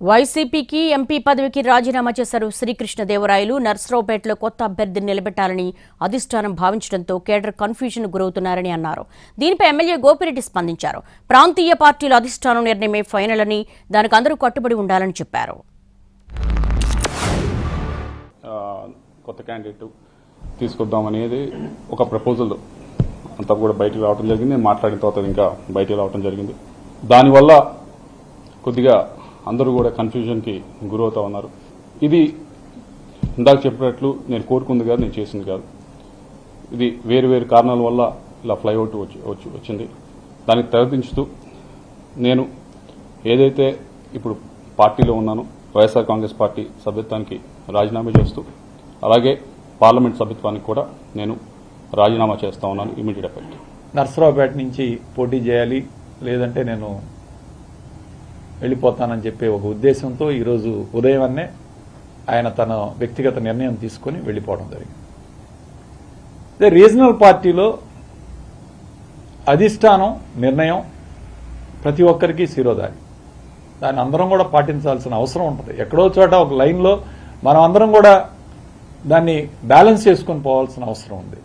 వైసీపీకి ఎంపీ పదవికి రాజీనామా చేశారు శ్రీకృష్ణదేవరాయలు. నర్సరావుపేటలో కొత్త అభ్యర్థిని నిలబెట్టాలని అధిష్టానం భావించడంతో కేడర్ కన్ఫ్యూజన్ గురవుతున్నారని అన్నారు. దీనిపై ఎమ్మెల్యే గోపిరెడ్డి స్పందించారు. ప్రాంతీయ పార్టీల అధిష్టానం నిర్ణయమే ఫైనల్ అని, దానికి అందరూ కట్టుబడి ఉండాలని చెప్పారు. కొత్త క్యాండిడేట్ తీసుకొద్దామనేది ఒక ప్రపోజల్ అంతా కూడా బయటకు రావడం జరిగింది. నేను మాట్లాడిన తర్వాత ఇంకా బయటకు రావడం జరిగింది. దానివల్ల కొద్దిగా అందరూ కూడా కన్ఫ్యూజన్కి గురవుతా ఉన్నారు. ఇది ఇందాక చెప్పినట్లు నేను కోరుకుంది కాదు, నేను చేసింది కాదు. ఇది వేరు వేరు కారణాల వల్ల ఇలా ఫ్లైఅవుట్ వచ్చింది. దానికి తెరదించుతూ నేను ఏదైతే ఇప్పుడు పార్టీలో ఉన్నానో వైఎస్ఆర్ కాంగ్రెస్ పార్టీ సభ్యత్వానికి రాజీనామా చేస్తూ, అలాగే పార్లమెంట్ సభ్యత్వానికి కూడా నేను రాజీనామా చేస్తా ఉన్నాను ఇమీడియట్ ఎఫెక్ట్. నర్సరావుపేట నుంచి పోటీ చేయాలి, లేదంటే నేను వెళ్ళిపోతానని చెప్పే ఒక ఉద్దేశంతో ఈరోజు ఉదయమన్నే ఆయన తన వ్యక్తిగత నిర్ణయం తీసుకుని వెళ్ళిపోవడం జరిగింది. అదే రీజనల్ పార్టీలో అధిష్టానం నిర్ణయం ప్రతి ఒక్కరికి శిరోధారి. దాన్ని అందరం కూడా పాటించాల్సిన అవసరం ఉంటుంది. ఎక్కడో చోట ఒక లైన్లో మనం అందరం కూడా దాన్ని బ్యాలెన్స్ చేసుకొని పోవాల్సిన అవసరం ఉంది.